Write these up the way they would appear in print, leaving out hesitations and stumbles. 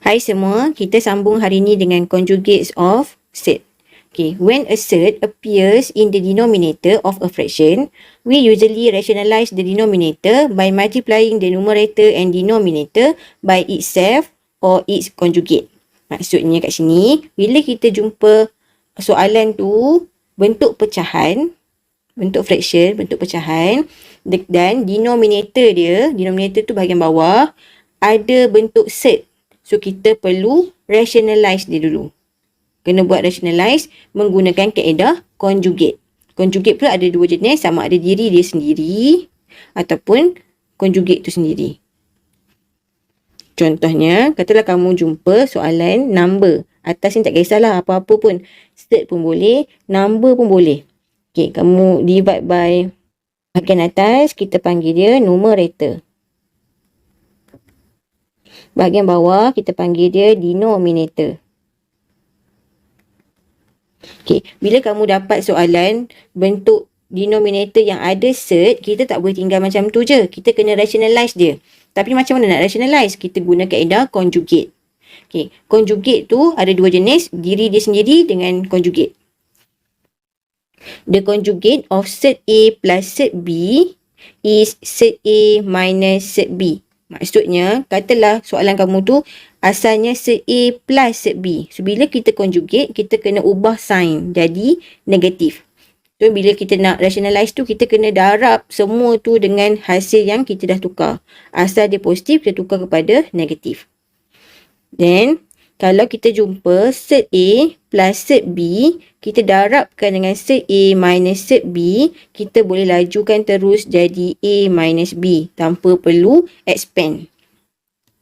Hai semua, kita sambung hari ini dengan conjugates of set. Okay, when a set appears in the denominator of a fraction, we usually rationalize the denominator by multiplying the numerator and denominator by itself or its conjugate. Maksudnya kat sini, bila kita jumpa soalan tu bentuk pecahan, bentuk fraction, bentuk pecahan, dan denominator tu bahagian bawah, ada bentuk set. So, kita perlu rationalize dia dulu. Kena buat rationalize menggunakan kaedah conjugate. Conjugate pula ada dua jenis, sama ada diri dia sendiri ataupun conjugate tu sendiri. Contohnya, katalah kamu jumpa soalan number. Atas ni tak kisahlah apa-apa pun. Set pun boleh, number pun boleh. Okay, kamu divide by bahagian atas, kita panggil dia numerator. Bahagian bawah, kita panggil dia denominator. Okay, bila kamu dapat soalan bentuk denominator yang ada set, kita tak boleh tinggal macam tu je. Kita kena rationalize dia. Tapi macam mana nak rationalize? Kita guna kaedah conjugate. Okay, conjugate tu ada dua jenis, diri dia sendiri dengan conjugate. The conjugate of set A plus set B is set A minus set B. Maksudnya, katalah soalan kamu tu asalnya set A plus set B. So, bila kita conjugate, kita kena ubah sign jadi negatif. So, bila kita nak rationalize tu, kita kena darab semua tu dengan hasil yang kita dah tukar. Asal dia positif, kita tukar kepada negatif. Then, kalau kita jumpa set A plus set B, kita darabkan dengan set A minus set B, kita boleh lajukan terus jadi A minus B tanpa perlu expand.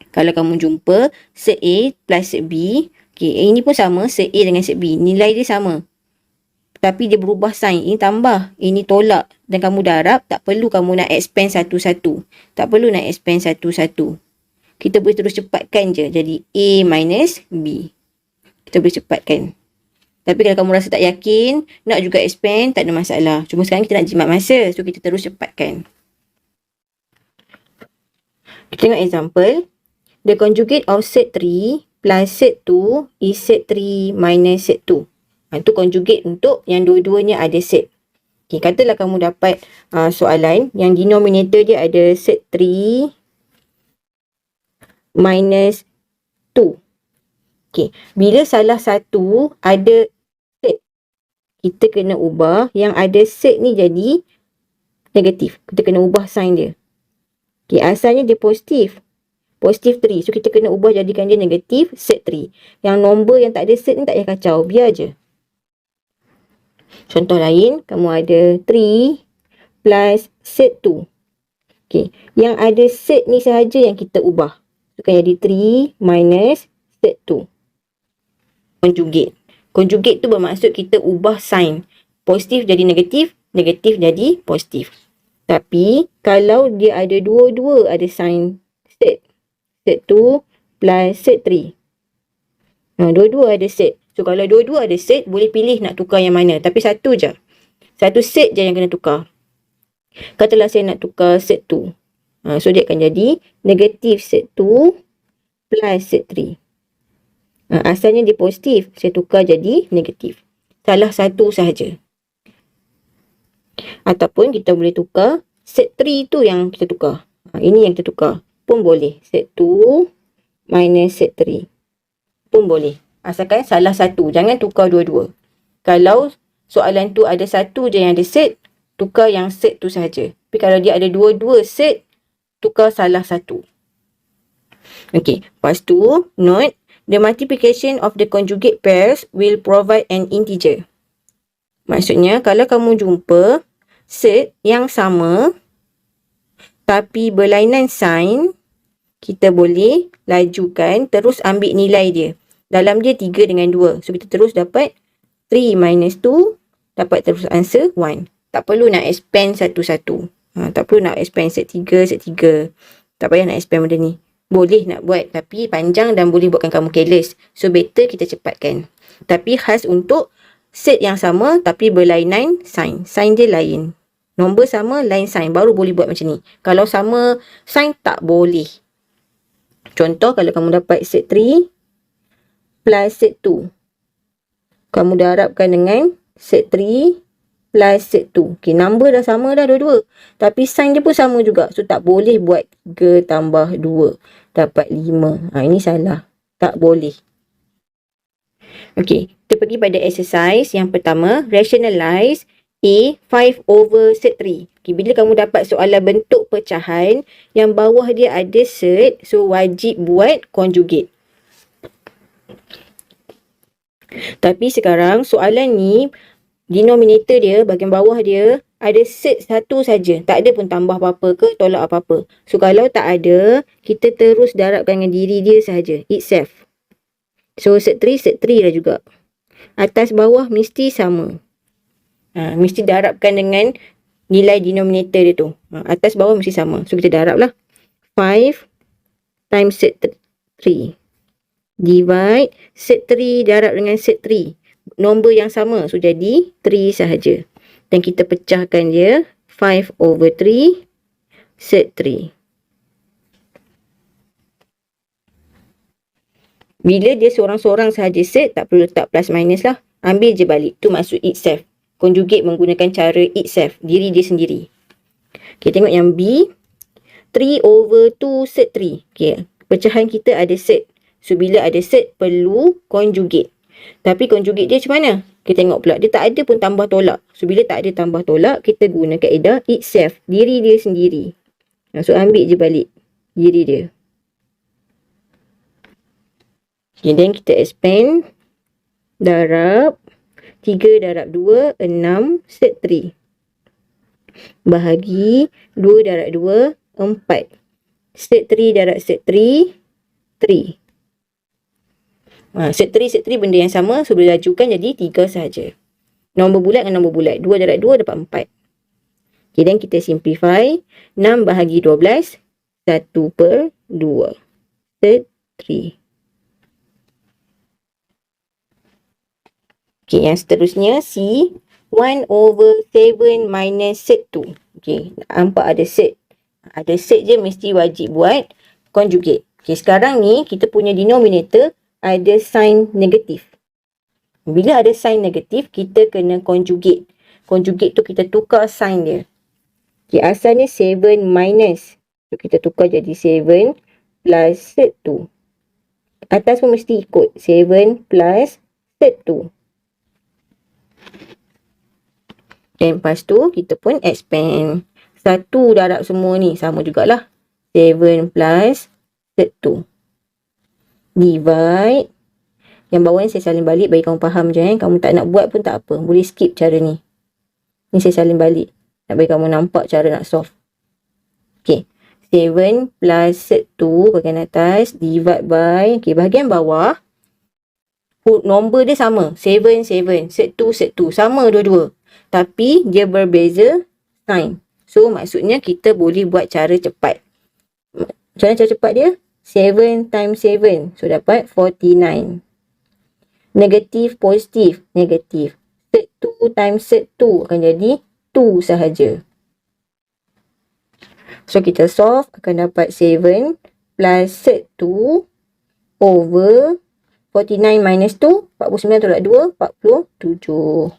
Kalau kamu jumpa set A plus set B, okay, ini pun sama, set A dengan set B, nilai dia sama. Tapi dia berubah sign, ini tambah, ini tolak. Dan kamu darab, tak perlu kamu nak expand satu-satu. Tak perlu nak expand satu-satu. Kita boleh terus cepatkan je. Jadi A minus B. Kita boleh cepatkan. Tapi kalau kamu rasa tak yakin, nak juga expand, tak ada masalah. Cuma sekarang kita nak jimat masa. So, kita terus cepatkan. Kita tengok example. The conjugate of set 3 plus set 2 is set 3 minus set 2. Itu conjugate untuk yang dua-duanya ada set. Okay, katalah kamu dapat soalan yang denominator dia ada set 3 minus 2. Okay, bila salah satu ada set, kita kena ubah yang ada set ni jadi negatif. Kita kena ubah sign dia. Okay, asalnya dia positif. Positif 3. So, kita kena ubah jadikan dia negatif set 3. Yang nombor yang tak ada set ni tak payah kacau. Biar je. Contoh lain, kamu ada 3 plus set 2. Okay, yang ada set ni sahaja yang kita ubah. Akan jadi 3 minus set 2. Conjugate. Conjugate tu bermaksud kita ubah sign. Positif jadi negatif, negatif jadi positif. Tapi, kalau dia ada dua-dua ada sign set. Set 2 plus set 3. Dua-dua ada set. So, kalau dua-dua ada set, boleh pilih nak tukar yang mana. Tapi satu je. Satu set je yang kena tukar. Katalah saya nak tukar set 2. So, dia akan jadi negatif set 2 plus set 3. Asalnya dia positif. Saya tukar jadi negatif. Salah satu sahaja. Ataupun kita boleh tukar set 3 tu yang kita tukar. Ini yang kita tukar. Pun boleh. Set 2 minus set 3. Pun boleh. Asalkan salah satu. Jangan tukar dua-dua. Kalau soalan tu ada satu je yang ada set, tukar yang set tu sahaja. Tapi kalau dia ada dua-dua set, tukar salah satu. Okay. Lepas tu, note, the multiplication of the conjugate pairs will provide an integer. Maksudnya, kalau kamu jumpa set yang sama, tapi berlainan sign, kita boleh lajukan, terus ambil nilai dia. Dalam dia 3 dengan 2. So, kita terus dapat 3 minus 2, dapat terus answer 1. Tak perlu nak expand satu-satu. Tak perlu nak expand set 3, set 3. Tak payah nak expand benda ni. Boleh nak buat, tapi panjang dan boleh buatkan kamu careless. So, better kita cepatkan. Tapi khas untuk set yang sama, tapi berlainan sign. Sign dia lain. Nombor sama, lain sign. Baru boleh buat macam ni. Kalau sama sign, tak boleh. Contoh, kalau kamu dapat set 3 plus set 2. Kamu darabkan dengan set 3 plus set 2. Okay, number dah sama dah dua-dua. Tapi sign dia pun sama juga. So, tak boleh buat 3 tambah 2. Dapat 5. Ini salah. Tak boleh. Okay, kita pergi pada exercise yang pertama. Rationalize A 5 over set 3. Okay, bila kamu dapat soalan bentuk pecahan yang bawah dia ada set, so wajib buat conjugate. Tapi sekarang soalan ni, denominator dia, bahagian bawah dia, ada set satu saja. Tak ada pun tambah apa-apa ke tolak apa-apa. So, kalau tak ada, kita terus darabkan dengan diri dia sahaja. Itself. So, set 3 dah juga. Atas bawah mesti sama. Mesti darabkan dengan nilai denominator dia tu. Atas bawah mesti sama. So, kita darab lah. 5 times set 3. Divide set 3 darab dengan set 3. Nombor yang sama. So, jadi 3 sahaja. Dan kita pecahkan dia. 5 over 3 set 3. Bila dia seorang-seorang sahaja set, tak perlu letak plus minus lah. Ambil je balik. Tu maksud itself. Conjugate menggunakan cara itself. Diri dia sendiri. Okay, tengok yang B. 3 over 2 set 3. Okay, pecahan kita ada set. So, bila ada set, perlu conjugate. Tapi conjugate dia macam mana? Kita tengok pula. Dia tak ada pun tambah tolak. So, bila tak ada tambah tolak, kita guna kaedah itself. Diri dia sendiri. So, ambil je balik diri dia. Okay, then kita expand. Darab. 3 darab 2, 6 set 3. Bahagi 2 darab 2, 4. Set 3 darab set 3, 3. Set 3 benda yang sama. So, boleh lajukan jadi 3 sahaja. Nombor bulat dengan nombor bulat. 2 darab 2 dapat 4. Okay, dan kita simplify. 6 bahagi 12. 1 per 2. Set 3. Okay, yang seterusnya C. 1 over 7 minus set 2. Okay, nampak ada set. Ada set je mesti wajib buat conjugate. Okay, sekarang ni kita punya denominator ada sign negatif. Bila ada sign negatif, kita kena conjugate. Conjugate tu kita tukar sign dia. Okay, asalnya 7 minus. So, kita tukar jadi 7 plus set 2. Atas pun mesti ikut. 7 plus set 2. Dan lepas tu, kita pun expand. 1 darab semua ni. Sama jugalah. 7 plus set 2. Divide. Yang bawah ni saya salin balik bagi kamu faham je. Kamu tak nak buat pun tak apa. Boleh skip cara ni. Ni saya salin balik. Nak bagi kamu nampak cara nak solve. Okay. 7 plus set 2 bahagian atas. Divide by. Okay. Bahagian bawah. Nombor dia sama. 7, 7. Set 2. Sama dua-dua. Tapi dia berbeza sign. So, maksudnya kita boleh buat cara cepat. Macam mana cara cepat dia? 7 times 7. So, dapat 49. Negatif, positif, negatif. Set 2 times set 2 akan jadi 2 sahaja. So, kita solve akan dapat 7 plus set 2 over 49 minus 2. 49 tolak 2, 47.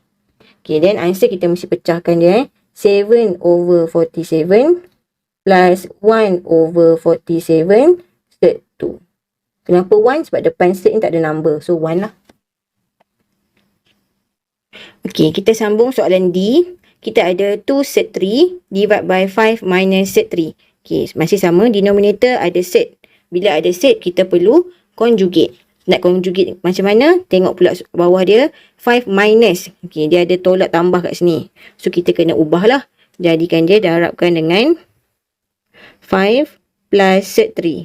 Okay, then answer kita mesti pecahkan dia. 7 over 47 plus 1 over 47 set 2. Kenapa 1? Sebab depan set ni tak ada number. So, 1 lah. Okay, kita sambung soalan D. Kita ada 2 set 3 divide by 5 minus set 3. Okay, masih sama. Denominator ada set. Bila ada set, kita perlu conjugate. Nak conjugate macam mana? Tengok pula bawah dia. 5 minus. Okay, dia ada tolak tambah kat sini. So, kita kena ubah lah. Jadikan dia darabkan dengan 5 plus set 3.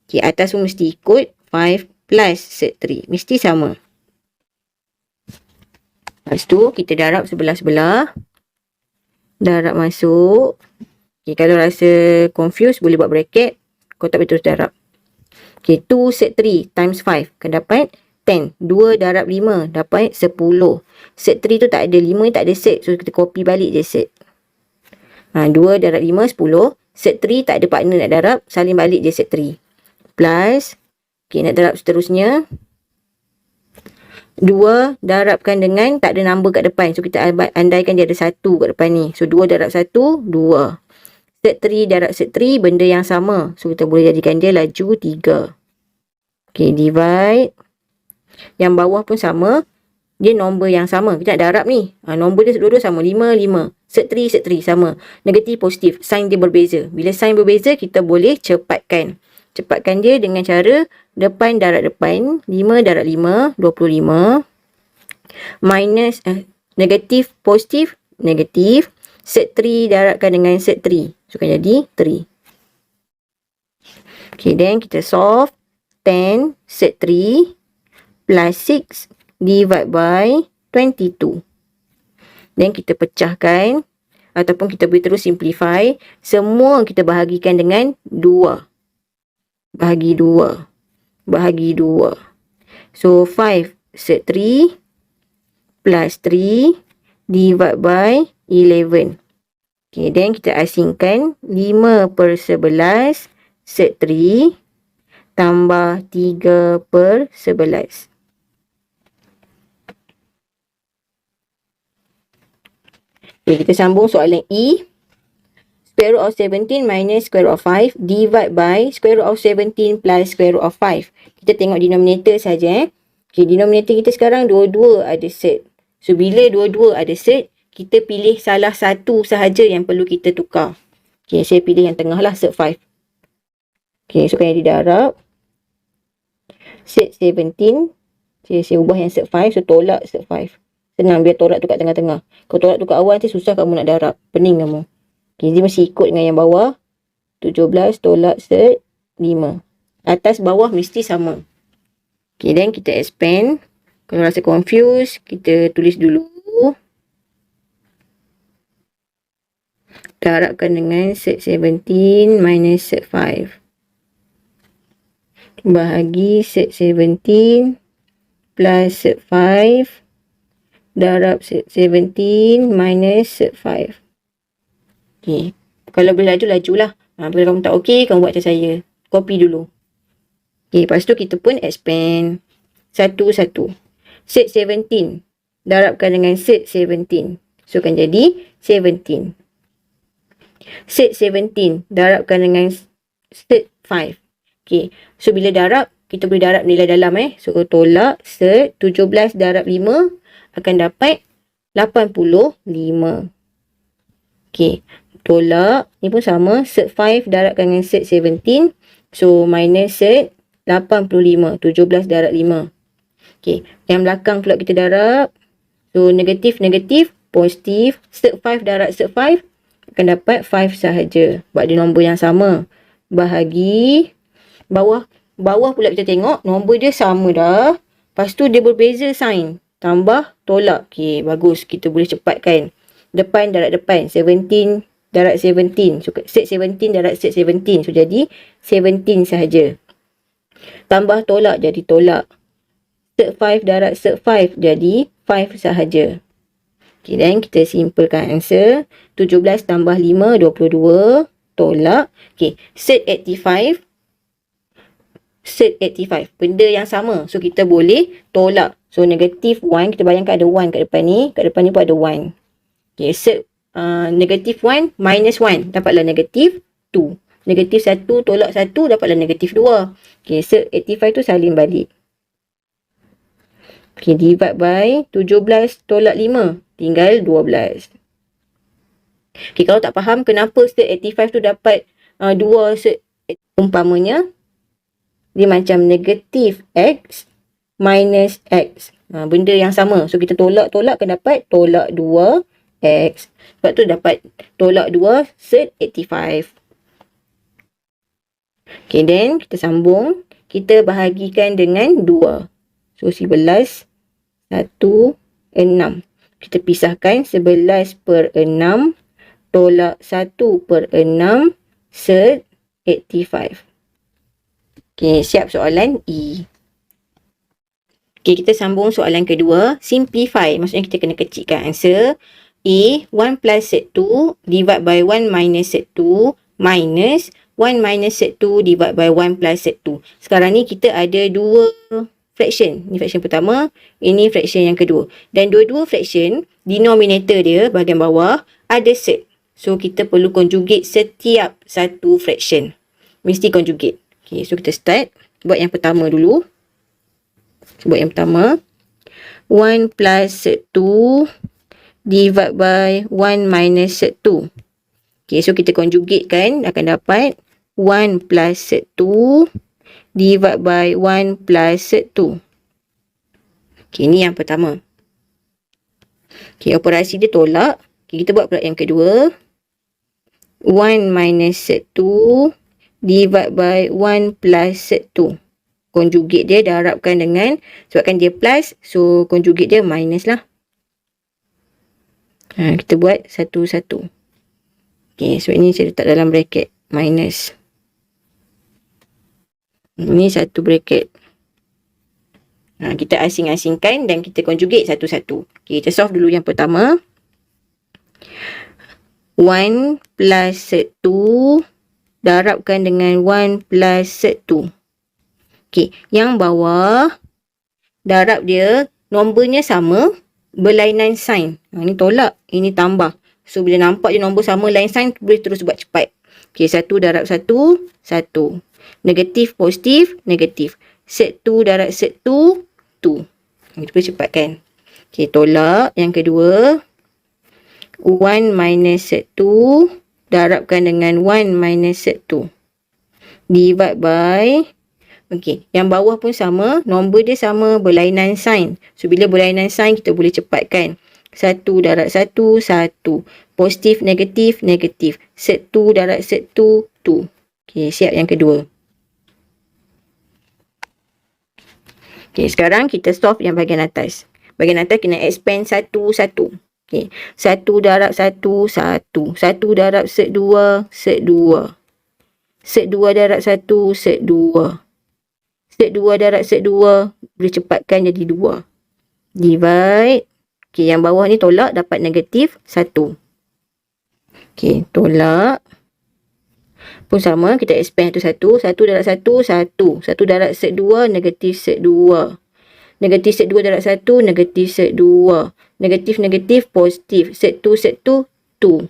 Okay, atas pun mesti ikut 5 plus set 3. Mesti sama. Lepas tu, kita darab sebelah-sebelah. Darab masuk. Okay, kalau rasa confused, boleh buat bracket. Kau tak boleh terus darab. Okay, 2 set 3 times 5 akan dapat 10. 2 darab 5 dapat 10. Set 3 tu tak ada. 5 ni tak ada set. So, kita copy balik je set. 2 darab 5, 10. Set 3 tak ada partner nak darab. Salin balik je set 3. Plus. Okay, nak darab seterusnya. 2 darabkan dengan tak ada number kat depan. So kita andaikan dia ada 1 kat depan ni. So 2 darab 1, 2. Set 3 darab set 3, benda yang sama. So kita boleh jadikan dia laju 3. Okay, divide. Yang bawah pun sama. Dia nombor yang sama. Kita nak darab ni. Nombor dia dua-dua sama. 5, 5. Set 3 sama. Negatif, positif. Sign dia berbeza. Bila sign berbeza, kita boleh cepatkan. Cepatkan dia dengan cara depan darab depan. 5 darab 5, 25. Minus, negatif, positif, negatif. Set 3 darabkan dengan set 3. So, akan jadi 3. Okay, then kita solve. 10 set 3 plus 6 divide by 22. Then kita pecahkan. Ataupun kita boleh terus simplify. Semua kita bahagikan dengan 2. Bahagi 2. Bahagi 2. So, 5 set 3 plus 3 divide by 11. Okay, then kita asingkan 5/11 set 3 tambah 3/11. Okay, kita sambung soalan E. Square root of 17 minus square root of 5 divide by square root of 17 plus square root of 5. Kita tengok denominator saja. Okay, denominator kita sekarang dua-dua ada set. So, bila dua-dua ada set, kita pilih salah satu sahaja yang perlu kita tukar. Okay, saya pilih yang tengah lah, set 5. Okay, so kan didarab. Set 17. Saya ubah yang set 5, so tolak set 5. Senang, biar tolak tu kat tengah-tengah. Kalau tolak tu kat awal, nanti susah kamu nak darab. Pening kamu. Okay, dia mesti ikut dengan yang bawah. 17 tolak set 5. Atas bawah mesti sama. Okay, then kita expand. Kalau rasa confused, kita tulis dulu. Darabkan dengan set 17 minus set 5. Bahagi set 17 plus set 5. Darab set 17 minus set 5. Okay. Kalau boleh lajulah. Bila kamu tak okey, kamu buat macam saya. Copy dulu. Okay, lepas tu kita pun expand. Satu-satu. Set 17. Darabkan dengan set 17. So, akan jadi 17. Set 17. Darabkan dengan set 5. Okay. So, bila darab, kita boleh darab nilai dalam. So, tolak set 17 darab 5 akan dapat 85. Okay. Tolak. Ni pun sama. Set 5 darabkan dengan set 17. So, minus set 85. 17 darab 5. Okay. Yang belakang pula kita darab. So, negatif, negatif. Positif. Set 5 darab set 5. Akan dapat 5 sahaja. Sebab dia nombor yang sama. Bahagi. Bawah. Bawah pula kita tengok. Nombor dia sama dah. Lepas tu dia berbeza sign. Tambah, tolak. Okay, bagus. Kita boleh cepatkan. Depan darab depan. 17 darab 17. So, set 17 darab set 17. So, jadi 17 sahaja. Tambah tolak jadi tolak. Set 5 darab set 5 jadi 5 sahaja. Okay, dan kita simpulkan answer. 17 tambah 5, 22. Tolak. Okay, set 85. Set 85. Benda yang sama. So, kita boleh tolak. So, negatif 1. Kita bayangkan ada 1 kat depan ni. Kat depan ni pun ada 1. Okay, set negatif 1 minus 1. Dapatlah negatif 2. Negatif 1 tolak 1 dapatlah negatif 2. Okay, set 85 tu salin balik. Okay, divide by 17 tolak 5. Tinggal 12. Okay, kalau tak faham kenapa set 85 tu dapat 2 set, umpamanya dia macam negatif X minus X. Benda yang sama. So, kita tolak-tolak akan dapat tolak 2 X. Sebab tu dapat tolak 2 set 85. Okay, then kita sambung. Kita bahagikan dengan 2. So, 11, 1, 6. Kita pisahkan 11/6 tolak 1/6 set 85. Okay, siap soalan E. Okay, kita sambung soalan kedua. Simplify. Maksudnya kita kena kecilkan answer. A, 1 plus set 2 divide by 1 minus set 2 minus 1 minus set 2 divide by 1 plus set 2. Sekarang ni kita ada dua fraction. Ni fraction pertama, ini fraction yang kedua. Dan dua-dua fraction, denominator dia bahagian bawah ada set. So kita perlu conjugate setiap satu fraction. Mesti conjugate. Okay, so kita start. Buat yang pertama dulu. Buat yang pertama. 1 plus set 2 divide by 1 minus set 2. Okay, so kita conjugate kan, akan dapat 1 plus set 2 divide by 1 plus set 2. Okay, ni yang pertama. Okay, operasi dia tolak. Okay, kita buat pula yang kedua. 1 minus set 2 divide by 1 plus set 2. Conjugate dia darabkan dengan, sebabkan dia plus, so conjugate dia minus lah. Kita buat satu-satu. Okay, so ini saya letak dalam bracket. Minus. Ini satu bracket. Kita asing-asingkan dan kita conjugate satu-satu. Okay, kita solve dulu yang pertama. 1 plus set 2 darabkan dengan 1 plus set 2. Okay, yang bawah darab dia, nombornya sama, berlainan sign. Ini tolak, ini tambah. So, bila nampak je nombor sama, lain sign, boleh terus buat cepat. Okay, 1 darab 1, 1. Negatif, positif, negatif. Set 2 darab set 2, 2. Kita boleh cepat kan? Okay, tolak. Yang kedua, 1 minus set 2 darabkan dengan 1 minus set 2. Divide by, okay, yang bawah pun sama, nombor dia sama, berlainan sign. So, bila berlainan sign, kita boleh cepatkan. 1 darab 1, 1. Positif, negatif, negatif. Set 2 darab set 2, 2. Okay, siap yang kedua. Okay, sekarang kita solve yang bahagian atas. Bahagian atas kena expand 1, 1. Okay. 1 darab 1, 1. 1 darab set 2, set 2. Set 2 darab 1, set 2. Set 2 darab set 2. Boleh cepatkan jadi 2. Divide. Okay, yang bawah ni tolak, dapat negatif 1. Okay, tolak. Pun sama, kita expand satu-satu. 1 darab 1, 1. 1 darab set 2, negatif set 2. Negatif set 2 darab 1, negatif set 2. Negatif, negatif, positif. Set 2, set 2, 2.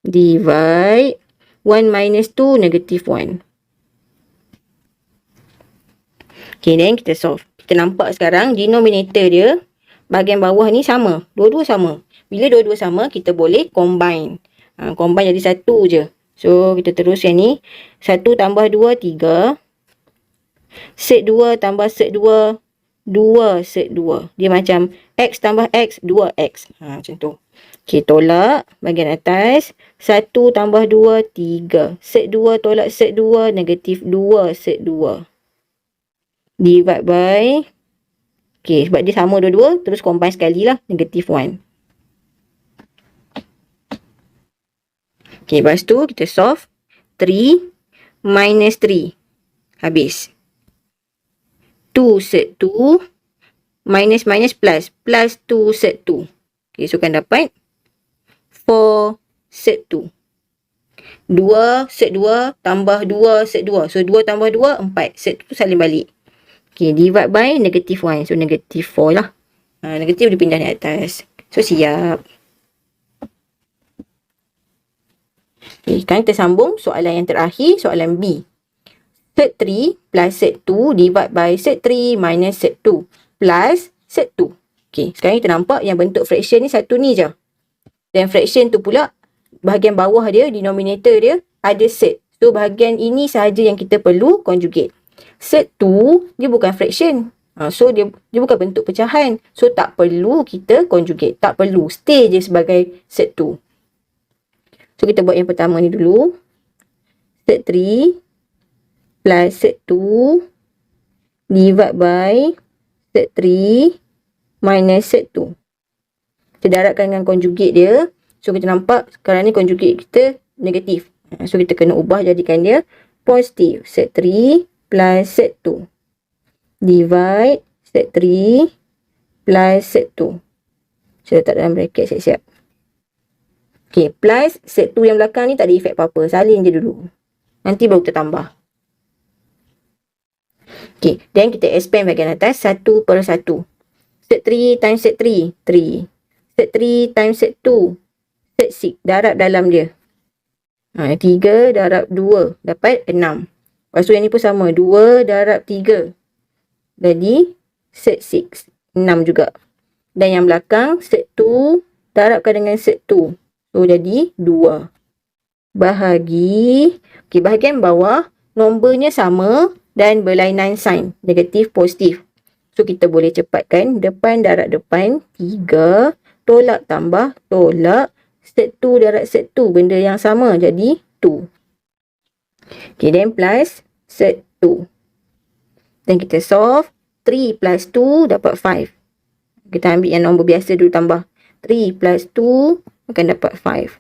Divide. 1 minus 2, negatif 1. Okay, then kita solve. Kita nampak sekarang denominator dia, bahagian bawah ni sama. Dua-dua sama. Bila dua-dua sama, kita boleh combine. Combine jadi satu je. So, kita teruskan ni. 1 tambah 2, 3. Set 2 tambah set 2, 2 set 2. Dia macam X tambah X, 2X. Macam tu. Okay, tolak bahagian atas. 1 tambah 2, 3. Set 2 tolak set 2, negatif 2 set 2. Divide by. Okay, sebab dia sama dua-dua, terus combine sekali lah. Negatif 1. Okay, lepas tu kita solve. 3 minus 3. Habis. 2 set 2 minus minus plus. Plus 2 set 2. Okay, so kan dapat 4 set 2. 2 set 2 tambah 2 set 2. So 2 tambah 2, 4. Set 2 salin balik. Okay, divide by negatif 1. So negatif 4 lah. Negatif dia pindah di atas. So siap. Okay, sekarang kita sambung soalan yang terakhir. Soalan B. Set 3 plus set 2 divide by set 3 minus set 2 plus set 2. Okay, sekarang kita nampak yang bentuk fraction ni satu ni je. Dan fraction tu pula, bahagian bawah dia, denominator dia, ada set. So, bahagian ini sahaja yang kita perlu conjugate. Set 2, dia bukan fraction. So, dia bukan bentuk pecahan. So, tak perlu kita conjugate. Tak perlu. Stay je sebagai set 2. So, kita buat yang pertama ni dulu. Set 3 plus set 2 divide by set 3 minus set 2. Kita darabkan dengan conjugate dia. So, kita nampak sekarang ni conjugate kita negatif. So, kita kena ubah jadikan dia positif. Set 3 plus set 2. Divide set 3 plus set 2. Saya letak dalam bracket siap-siap. Okay, plus set 2 yang belakang ni tak ada efek apa-apa. Salin je dulu. Nanti baru kita tambah. Okay, then kita expand bahagian atas 1/1. Set 3 times set 3, 3. Set 3 times set 2, set 6. Darab dalam dia. 3 darab 2, dapat 6. Lepas tu yang ni pun sama, 2 darab 3. Jadi, set 6, 6 juga. Dan yang belakang, set 2, darabkan dengan set 2. So, jadi 2. Bahagi, okay, bahagian bawah, nombornya sama dan berlainan sign, negatif, positif. So, kita boleh cepatkan, depan darab depan, 3, tolak tambah, tolak, set 2 darab set 2, benda yang sama, jadi 2. Okay, then plus set 2. Dan kita solve, 3 plus 2 dapat 5. Kita ambil yang nombor biasa dulu tambah. 3 plus 2 akan dapat 5.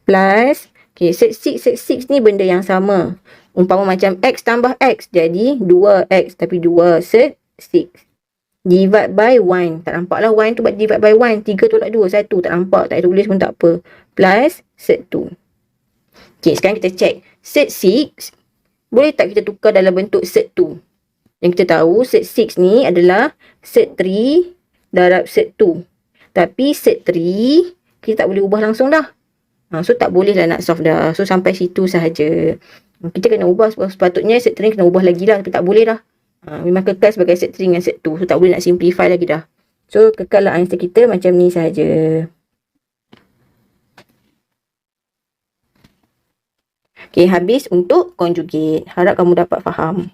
Plus, okay, set 6 ni benda yang sama. Umpama macam X tambah X, jadi 2X, tapi 2 set 6. Divide by 1. Tak nampak lah 1 tu buat divide by 1. 3 tolak 2, 1. Tak nampak, tak tulis pun tak apa. Plus set 2. Okay, sekarang kita check. Set 6, boleh tak kita tukar dalam bentuk set 2? Yang kita tahu, set 6 ni adalah set 3 darab set 2. Tapi set 3, kita tak boleh ubah langsung dah. So, tak boleh lah nak solve dah. So, sampai situ sahaja. Kita kena ubah, sepatutnya set 3 kena ubah lagi lah. Tapi tak boleh dah. Memang kekal sebagai set 3 dengan set 2. So, tak boleh nak simplify lagi dah. So, kekal lah answer kita macam ni sahaja. Okay, habis untuk conjugate. Harap kamu dapat faham.